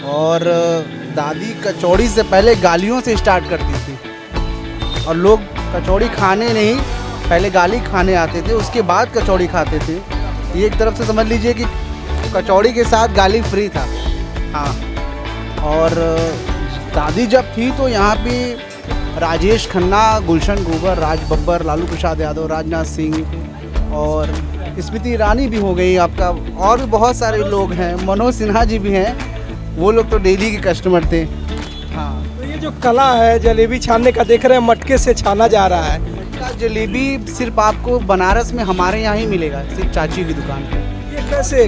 और दादी कचौड़ी से पहले गालियों से स्टार्ट करती थी और लोग कचौड़ी खाने नहीं, पहले गाली खाने आते थे, उसके बाद कचौड़ी खाते थे। ये एक तरफ से समझ लीजिए कि कचौड़ी के साथ गाली फ्री था। हाँ, और दादी जब थी तो यहाँ पे राजेश खन्ना, गुलशन ग्रोवर, राज बब्बर, लालू प्रसाद यादव, राजनाथ सिंह और स्मृति ईरानी भी हो गई आपका, और भी बहुत सारे लोग हैं, मनोज सिन्हा जी भी हैं। वो लोग तो डेली के कस्टमर थे। हाँ, तो ये जो कला है जलेबी छानने का, देख रहे हैं मटके से छाना जा रहा है। का जलेबी सिर्फ आपको बनारस में हमारे यहाँ ही मिलेगा, सिर्फ चाची की दुकान पे। ये कैसे?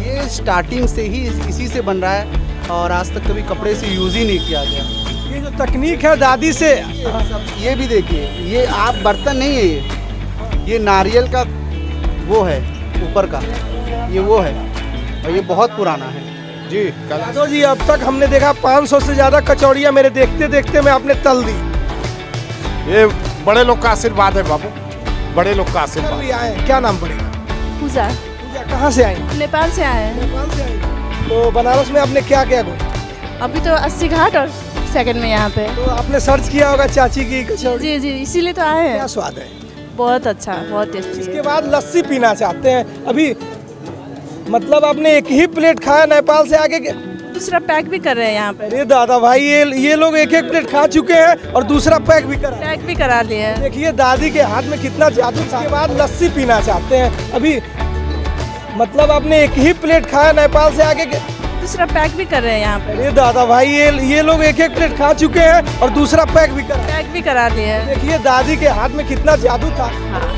ये स्टार्टिंग से ही इसी से बन रहा है और आज तक कभी कपड़े से यूज़ ही नहीं किया गया। ये जो तकनीक है दादी से, ये भी देखिए, ये आप बर्तन नहीं है, ये नारियल का वो है ऊपर का, ये वो है और ये बहुत पुराना है जी। यादव जी, अब तक हमने देखा 500 से ज़्यादा कचौड़ियाँ मेरे देखते देखते में आपने तल दी। ये बड़े लोग का आशीर्वाद है बाबू, बड़े लोग का आशीर्वाद। भी आए, क्या नाम पड़ेगा? पूजा। पूजा कहाँ से आई? नेपाल से आए हैं। नेपाल से आई। तो बनारस में आपने क्या क्या घूमा? अभी तो 80 घाट और सेकंड में यहाँ पे। तो आपने सर्च किया होगा चाची की कचौड़ी। जी जी, इसीलिए तो आए क्या हैं। स्वाद है? बहुत अच्छा, बहुत टेस्टी इसके है। बाद लस्सी पीना चाहते हैं अभी। मतलब आपने एक ही प्लेट खाया नेपाल से आके दूसरा पैक भी कर रहे हैं यहाँ पे। अरे दादा भाई, ये लोग एक एक प्लेट खा चुके हैं और दूसरा पैक भी करा। पैक भी करा लिए हैं। देखिए दादी के हाथ में कितना जादू था। इसके बाद लस्सी पीना चाहते हैं अभी। मतलब आपने एक ही प्लेट खाया नेपाल से आके दूसरा पैक भी कर रहे हैं यहाँ पे। अरे दादा भाई, ये लोग एक एक प्लेट खा चुके हैं और दूसरा पैक भी करा। पैक भी करा लिए हैं। देखिए दादी के हाथ में कितना जादू था।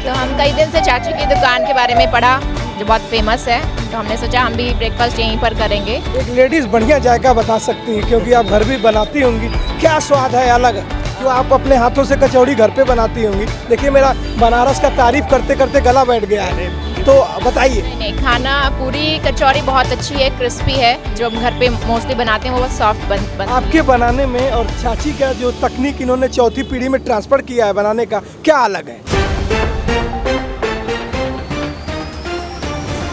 तो हम कई दिन से चाची की दुकान के बारे में पढ़ा जो बहुत फेमस है, तो हमने सोचा हम भी ब्रेकफास्ट यहीं पर करेंगे। एक लेडीज बढ़िया जायका बता सकती है क्योंकि आप घर भी बनाती होंगी। क्या स्वाद है अलग जो आप अपने हाथों से कचौड़ी घर पे बनाती होंगी। देखिए मेरा बनारस का तारीफ करते करते गला बैठ गया है, तो बताइए। नहीं, खाना पूरी कचौड़ी बहुत अच्छी है, क्रिस्पी है। जो हम घर पे मोस्टली बनाते हैं वो बहुत सॉफ्ट बनती है। आपके बनाने में और चाची का जो तकनीक इन्होंने चौथी पीढ़ी में ट्रांसफर किया है बनाने का, क्या अलग है?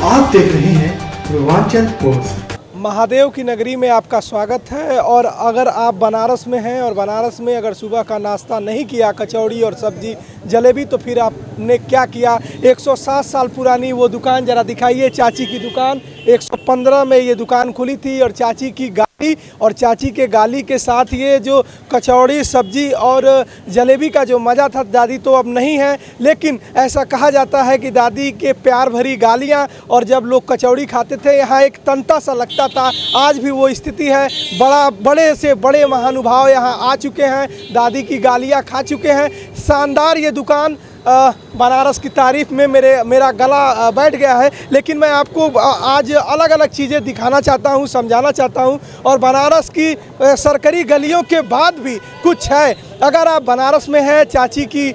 आप देख रहे हैं पूर्वांचल पोस्ट। महादेव की नगरी में आपका स्वागत है। और अगर आप बनारस में हैं और बनारस में अगर सुबह का नाश्ता नहीं किया, कचौड़ी और सब्जी जलेबी, तो फिर आपने क्या किया? 107 साल पुरानी वो दुकान जरा दिखाइए, चाची की दुकान। 115 में ये दुकान खुली थी और चाची की गाली और चाची के गाली के साथ ये जो कचौड़ी सब्जी और जलेबी का जो मज़ा था, दादी तो अब नहीं है, लेकिन ऐसा कहा जाता है कि दादी के प्यार भरी गालियाँ और जब लोग कचौड़ी खाते थे यहाँ एक तंता सा लगता था। आज भी वो स्थिति है। बड़े से बड़े महानुभाव यहाँ आ चुके हैं, दादी की गालियाँ खा चुके हैं। शानदार ये दुकान, बनारस की तारीफ में मेरा गला बैठ गया है। लेकिन मैं आपको आज अलग अलग चीज़ें दिखाना चाहता हूँ, समझाना चाहता हूँ। और बनारस की सरकरी गलियों के बाद भी कुछ है। अगर आप बनारस में हैं, चाची की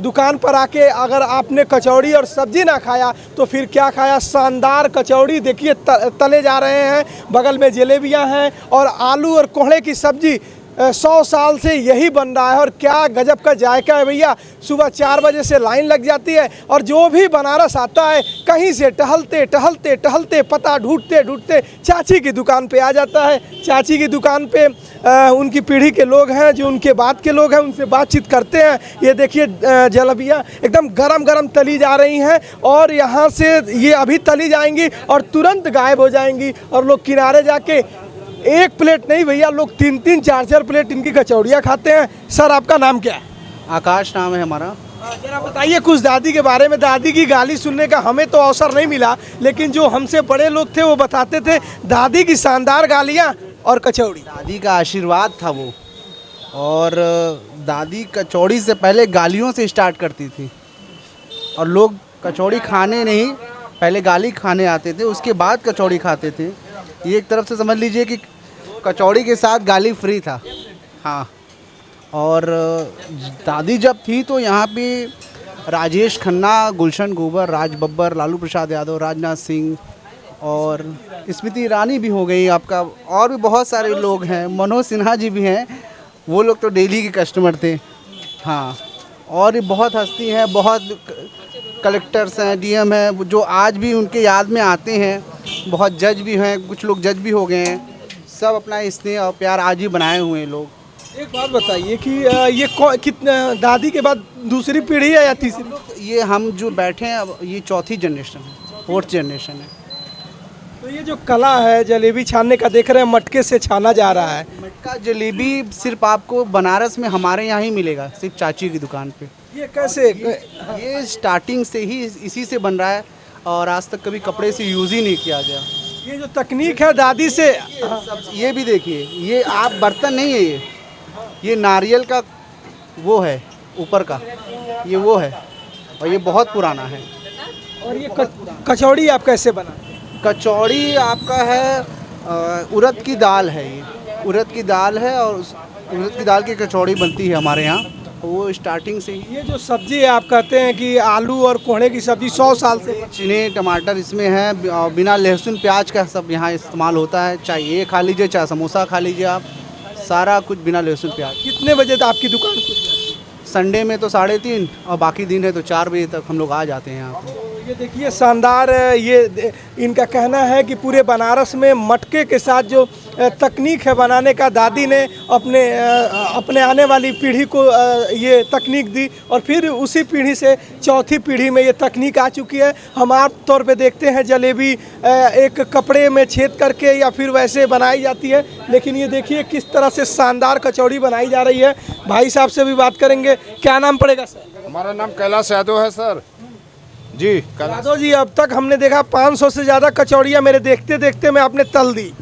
दुकान पर आके अगर आपने कचौड़ी और सब्जी ना खाया तो फिर क्या खाया? शानदार कचौड़ी देखिए तले जा रहे हैं, बगल में जलेबियाँ हैं और आलू और कोहड़े की सब्जी 100 साल से यही बन रहा है। और क्या गजब का जायका है भैया। सुबह 4 बजे से लाइन लग जाती है और जो भी बनारस आता है कहीं से टहलते टहलते टहलते पता ढूंढते ढूंढते चाची की दुकान पे आ जाता है। चाची की दुकान पे उनकी पीढ़ी के लोग हैं, जो उनके बाद के लोग हैं, उनसे बातचीत करते हैं। ये देखिए जलेबियाँ एकदम गरम गरम तली जा रही हैं और यहाँ से ये अभी तली जाएंगी और तुरंत गायब हो जाएंगी। और लोग किनारे जाके एक प्लेट नहीं भैया, लोग 3-3 4-4 प्लेट इनकी कचौड़ियाँ खाते हैं। सर आपका नाम क्या है? आकाश नाम है हमारा। जरा बताइए कुछ दादी के बारे में। दादी की गाली सुनने का हमें तो अवसर नहीं मिला, लेकिन जो हमसे बड़े लोग थे वो बताते थे दादी की शानदार गालियाँ और कचौड़ी। दादी का आशीर्वाद था वो, और दादी कचौड़ी से पहले गालियों से स्टार्ट करती थी और लोग कचौड़ी खाने नहीं, पहले गाली खाने आते थे, उसके बाद कचौड़ी खाते थे। ये एक तरफ से समझ लीजिए कि कचौड़ी के साथ गाली फ्री था। हाँ, और दादी जब थी तो यहाँ पे राजेश खन्ना, गुलशन ग्रोवर, राज बब्बर, लालू प्रसाद यादव, राजनाथ सिंह और स्मृति ईरानी भी हो गई आपका, और भी बहुत सारे लोग हैं, मनोज सिन्हा जी भी हैं। वो लोग तो डेली के कस्टमर थे। हाँ, और भी बहुत हस्ती हैं, बहुत कलेक्टर्स हैं, डीएम हैं, जो आज भी उनके याद में आते हैं। बहुत जज भी हैं, कुछ लोग जज भी हो गए हैं। सब अपना स्नेह और प्यार आज ही बनाए हुए हैं लोग। एक बात बताइए कि ये कितने दादी के बाद दूसरी पीढ़ी है या तीसरी? ये हम जो बैठे हैं अब ये चौथी जनरेशन है, फोर्थ जनरेशन है। तो ये जो कला है जलेबी छानने का, देख रहे हैं मटके से छाना जा रहा है। मटका जलेबी सिर्फ आपको बनारस में हमारे यहाँ ही मिलेगा, सिर्फ चाची की दुकान पे। ये कैसे? ये स्टार्टिंग से ही इसी से बन रहा है और आज तक कभी कपड़े से यूज़ ही नहीं किया गया। ये जो तकनीक है दादी से, ये भी देखिए, ये आप बर्तन नहीं है, ये नारियल का वो है ऊपर का, ये वो है और ये बहुत पुराना है। और ये कचौड़ी आप कैसे बनाते हैं? कचौड़ी आपका है उड़द की दाल है, ये उड़द की दाल है और उड़द की दाल की कचौड़ी बनती है हमारे यहाँ, वो स्टार्टिंग से ही। ये जो सब्जी है आप कहते हैं कि आलू और कोहड़े की सब्जी 100 साल से। चने टमाटर इसमें है और बिना लहसुन प्याज का सब यहाँ इस्तेमाल होता है। चाहे ये खा लीजिए, चाहे समोसा खा लीजिए, आप सारा कुछ बिना लहसुन प्याज। कितने बजे तक आपकी दुकान खुल जाती है? संडे में तो 3:30 और बाकी दिन है तो 4 बजे तक हम लोग आ जाते हैं यहाँ पे। ये देखिए शानदार, ये इनका कहना है कि पूरे बनारस में मटके के साथ जो तकनीक है बनाने का, दादी ने अपने आने वाली पीढ़ी को ये तकनीक दी और फिर उसी पीढ़ी से चौथी पीढ़ी में ये तकनीक आ चुकी है। हम आम तौर पे देखते हैं जलेबी एक कपड़े में छेद करके या फिर वैसे बनाई जाती है, लेकिन ये देखिए किस तरह से शानदार कचौड़ी बनाई जा रही है। भाई साहब से भी बात करेंगे। क्या नाम पड़ेगा सर? हमारा नाम कैलाश यादव है सर जी। यादव जी, अब तक हमने देखा 500 से ज़्यादा कचौड़ियाँ मेरे देखते देखते में आपने तल दी।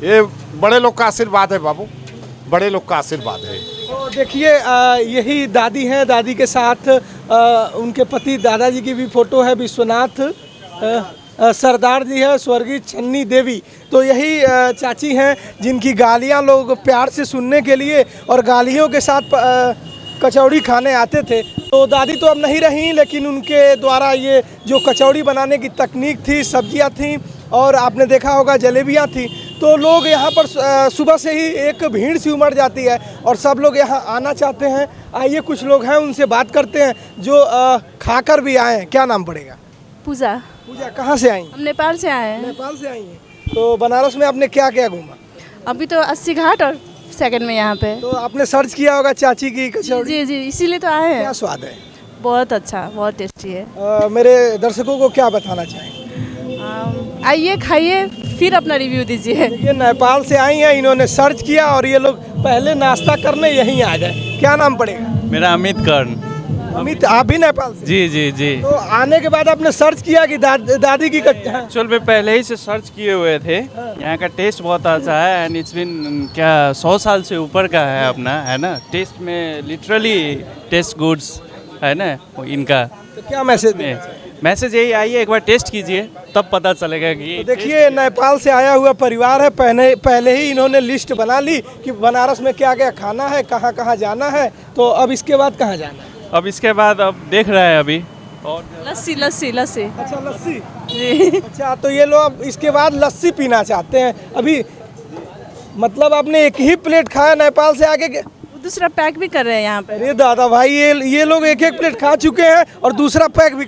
ये बड़े लोग का आशीर्वाद है बाबू, बड़े लोग का आशीर्वाद है। तो देखिए यही दादी हैं, दादी के साथ उनके पति दादाजी की भी फोटो है, विश्वनाथ सरदार जी है, स्वर्गीय छन्नी देवी। तो यही चाची हैं जिनकी गालियाँ लोग प्यार से सुनने के लिए और गालियों के साथ कचौड़ी खाने आते थे। तो दादी तो अब नहीं रही, लेकिन उनके द्वारा ये जो कचौड़ी बनाने की तकनीक थी, सब्जियां थीं और आपने देखा होगा जलेबियां थी, तो लोग यहाँ पर सुबह से ही एक भीड़ सी उमड़ जाती है और सब लोग यहाँ आना चाहते हैं। आइए कुछ लोग हैं उनसे बात करते हैं जो खाकर भी आए हैं। क्या नाम पड़ेगा? पूजा। पूजा, कहाँ से आई? हम नेपाल से आए हैं। नेपाल से आई हैं। तो बनारस में आपने क्या क्या घूमा? अभी तो 80 घाट और सेकंड में यहाँ पे। तो आपने सर्च किया होगा चाची की कचौड़ी? जी जी, इसीलिए तो आए हैं। क्या स्वाद है? बहुत अच्छा, बहुत टेस्टी है। मेरे दर्शकों को क्या बताना चाहेंगे? आइए, खाइए, फिर अपना रिव्यू दीजिए। ये नेपाल से आई हैं, इन्होंने सर्च किया और ये लोग पहले नाश्ता करने यहीं आ गए। क्या नाम पड़ेगा? मेरा अमित कर्ण। अमित, आप भी नेपाल से? जी जी जी। तो आने के बाद आपने सर्च किया कि दादी की एक्चुअल में पहले ही से सर्च किए हुए थे। यहाँ का टेस्ट बहुत अच्छा है एंड इट्स बिन क्या 100 साल से ऊपर का है अपना, है ना। टेस्ट में लिटरली टेस्ट गुड्स है ना इनका। तो क्या मैसेज यही, आइए एक बार टेस्ट कीजिए तब पता चलेगा कि तो देखिए नेपाल से आया हुआ परिवार है। पहले ही इन्होंने लिस्ट बना ली कि बनारस में क्या क्या खाना है, कहाँ कहाँ जाना है। तो अब इसके बाद कहाँ जाना है? अब इसके बाद अब देख रहे हैं अभी और लस्सी लस्सी लस्सी। अच्छा, लस्सी जी। अच्छा, तो ये लोग अब इसके बाद लस्सी पीना चाहते हैं। अभी मतलब आपने एक ही प्लेट खाया नेपाल से आके के? दूसरा पैक भी कर रहे हैं यहाँ पे। अरे दादा भाई, ये लोग एक एक प्लेट खा चुके हैं और दूसरा पैक भी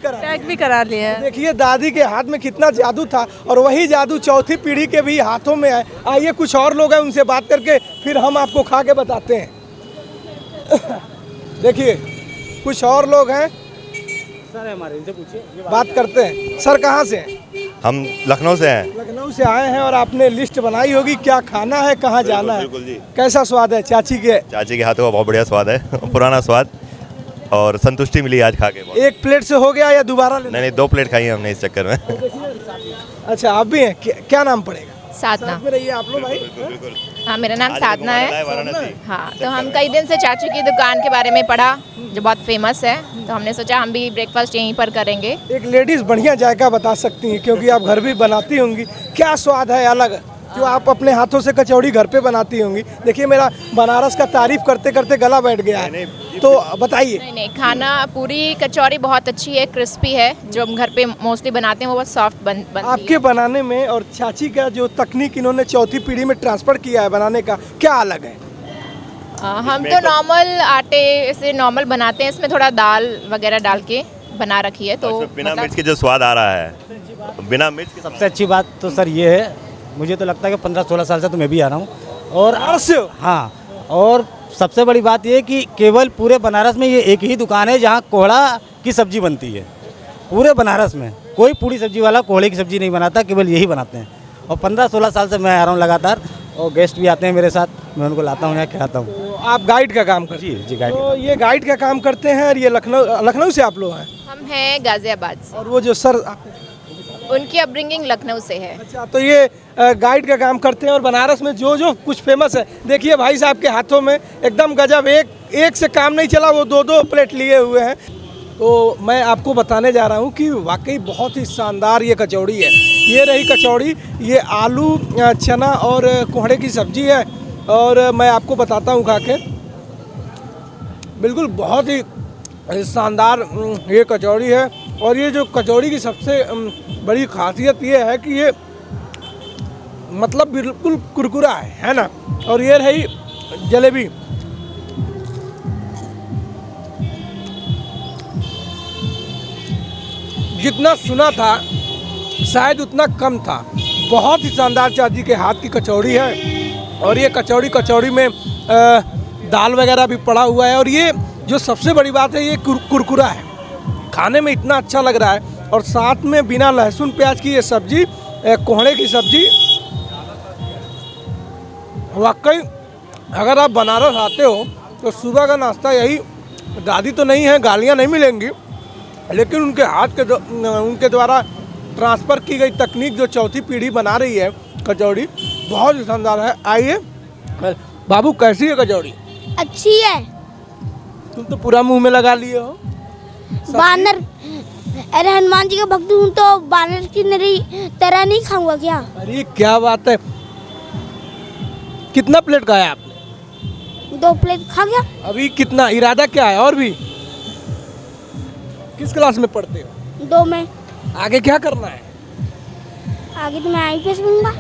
करा लिए हैं। देखिए दादी के हाथ में कितना जादू था और वही जादू चौथी पीढ़ी के भी हाथों में है। आइए कुछ और लोग हैं, उनसे बात करके फिर हम आपको खा के बताते हैं। देखिए कुछ और लोग हैं, सर हमारे, इनसे पूछिए, बात करते हैं। सर कहाँ से हैं? हम लखनऊ से हैं। लखनऊ से आए हैं और आपने लिस्ट बनाई होगी क्या खाना है, कहाँ जाना है। बिल्कुल जी। कैसा स्वाद है चाची के? चाची के हाथों का बहुत बढ़िया स्वाद है, पुराना स्वाद, और संतुष्टि मिली आज खा के। एक प्लेट से हो गया या दोबारा लेना? नहीं 2 प्लेट खाई हमने इस चक्कर में। अच्छा, आप भी हैं? क्या नाम पड़ेगा? साधना। साथ में रहिए आप लोग भाई। हाँ, मेरा नाम साधना है। वाराणसी। हाँ, तो हम कई दिन से चाची की दुकान के बारे में पढ़ा जो बहुत फेमस है, तो हमने सोचा हम भी ब्रेकफास्ट यहीं पर करेंगे। एक लेडीज़ बढ़िया जायका बता सकती हैं क्योंकि आप घर भी बनाती होंगी। क्या स्वाद है अलग जो आप अपने हाथों से कचौड़ी घर पे बनाती होंगी? देखिए मेरा बनारस का तारीफ करते करते गला बैठ गया है, तो बताइए। नहीं, खाना पूरी कचौड़ी बहुत अच्छी है, क्रिस्पी है। जो हम घर पे मोस्टली बनाते हैं वो बहुत सॉफ्ट बनती है। आपके बनाने में और चाची का जो तकनीक इन्होंने चौथी पीढ़ी में ट्रांसफर किया है बनाने का, क्या अलग है? हम तो नॉर्मल आटे से नॉर्मल बनाते हैं, इसमें थोड़ा दाल वगैरह डाल के बना रखी है। तो बिना मिर्च के जो स्वाद आ रहा है, बिना मिर्च के सबसे अच्छी बात तो सर ये है मुझे तो लगता है कि 15-16 साल से तो मैं भी आ रहा हूँ। और बनारस से हो? हाँ, और सबसे बड़ी बात ये है कि केवल पूरे बनारस में ये एक ही दुकान है जहाँ कोहड़ा की सब्जी बनती है। पूरे बनारस में कोई पूड़ी सब्जी वाला कोहड़े की सब्जी नहीं बनाता, केवल यही बनाते हैं। और 15-16 साल से मैं आ रहा हूँ लगातार, और गेस्ट भी आते हैं मेरे साथ, मैं उनको लाता हूँ यहाँ खिलाता हूँ। तो आप गाइड का काम करते हैं? जी गाइड। तो ये गाइड का काम करते हैं, और ये लखनऊ से आप लोग हैं? हम हैं गाजियाबाद से। और वो जो सर उनकी अपब्रिंगिंग लखनऊ से है। अच्छा, तो ये गाइड का काम करते हैं। और बनारस में जो जो कुछ फेमस है, देखिए भाई साहब के हाथों में एकदम गजब, एक से काम नहीं चला, वो 2-2 प्लेट लिए हुए हैं। तो मैं आपको बताने जा रहा हूँ कि वाकई बहुत ही शानदार ये कचौड़ी है। ये रही कचौड़ी, ये आलू चना और कोहड़े की सब्जी है। और मैं आपको बताता हूँ खा के, बिल्कुल बहुत ही शानदार ये कचौड़ी है। और ये जो कचौड़ी की सबसे बड़ी खासियत ये है कि ये मतलब बिल्कुल कुरकुरा है ना। और ये रही जलेबी, जितना सुना था शायद उतना कम था। बहुत ही शानदार चाची के हाथ की कचौड़ी है। और ये कचौड़ी में दाल वगैरह भी पड़ा हुआ है। और ये जो सबसे बड़ी बात है, ये कुरकुरा है, खाने में इतना अच्छा लग रहा है। और साथ में बिना लहसुन प्याज की ये सब्जी, कोहड़े की सब्जी, वाकई अगर आप बनारस आते हो तो सुबह का नाश्ता यही। दादी तो नहीं है, गालियाँ नहीं मिलेंगी, लेकिन उनके हाथ के उनके द्वारा ट्रांसफ़र की गई तकनीक जो चौथी पीढ़ी बना रही है कचौड़ी, बहुत ही शानदार है। आइए बाबू, कैसी है कचौड़ी? अच्छी है। तुम तो पूरा मुंह में लगा लिए हो। बानर, अरे हनुमान जी का भक्त हूँ तो बानर की तरह नहीं खाऊंगा क्या? अरे क्या बात है। कितना प्लेट खाया आपने? 2 प्लेट खा गया। अभी कितना इरादा क्या है? और भी? किस क्लास में पढ़ते हो? 2 में। आगे क्या करना है? आगे तो मैं IPS बनूंगा।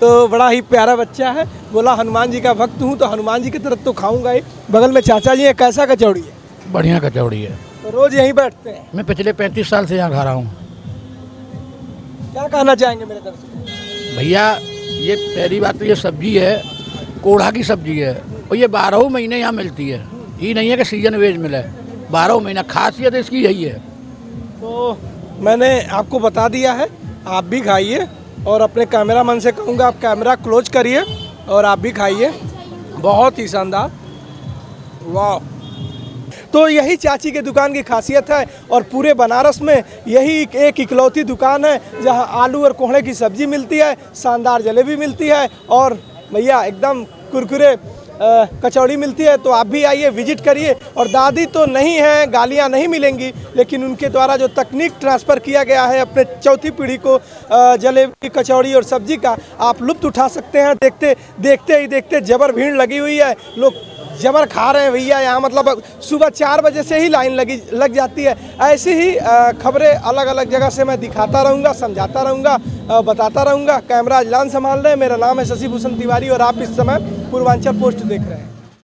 तो बड़ा ही प्यारा बच्चा है, बोला हनुमान जी का भक्त हूँ तो हनुमान जी की तरफ तो खाऊंगा ही। बगल में चाचा जी है, कैसा कचौड़ी है? बढ़िया कचौड़ी है। तो रोज यहीं बैठते हैं? मैं पिछले 35 साल से यहाँ खा रहा हूँ। क्या कहना चाहेंगे मेरे तरफ से? भैया, ये पहली बात तो ये सब्जी है, कोढ़ा की सब्जी है, और ये 12 महीने यहाँ मिलती है। ये नहीं है कि सीजन वेज मिले, 12 महीना। खासियत इसकी यही है। तो मैंने आपको बता दिया है, आप भी खाइए। और अपने कैमरामैन से कहूँगा आप कैमरा क्लोज करिए और आप भी खाइए। बहुत ही शानदार, वाह। तो यही चाची के दुकान की खासियत है। और पूरे बनारस में यही एक इकलौती दुकान है जहां आलू और कोहड़े की सब्जी मिलती है, शानदार जलेबी मिलती है, और भैया एकदम कुरकुरे कचौड़ी मिलती है। तो आप भी आइए, विजिट करिए। और दादी तो नहीं है, गालियां नहीं मिलेंगी, लेकिन उनके द्वारा जो तकनीक ट्रांसफ़र किया गया है अपने चौथी पीढ़ी को जलेबी, कचौड़ी और सब्जी का, आप लुत्फ़ उठा सकते हैं। देखते जबर भीड़ लगी हुई है, लोग जबर खा रहे हैं भैया यहाँ। मतलब सुबह 4 बजे से ही लाइन लग जाती है। ऐसी ही खबरें अलग अलग जगह से मैं दिखाता रहूँगा, समझाता रहूँगा, बताता रहूँगा। कैमरा अजलान संभाल रहे हैं। मेरा नाम है शशि भूषण तिवारी और आप इस समय पूर्वांचल पोस्ट देख रहे हैं।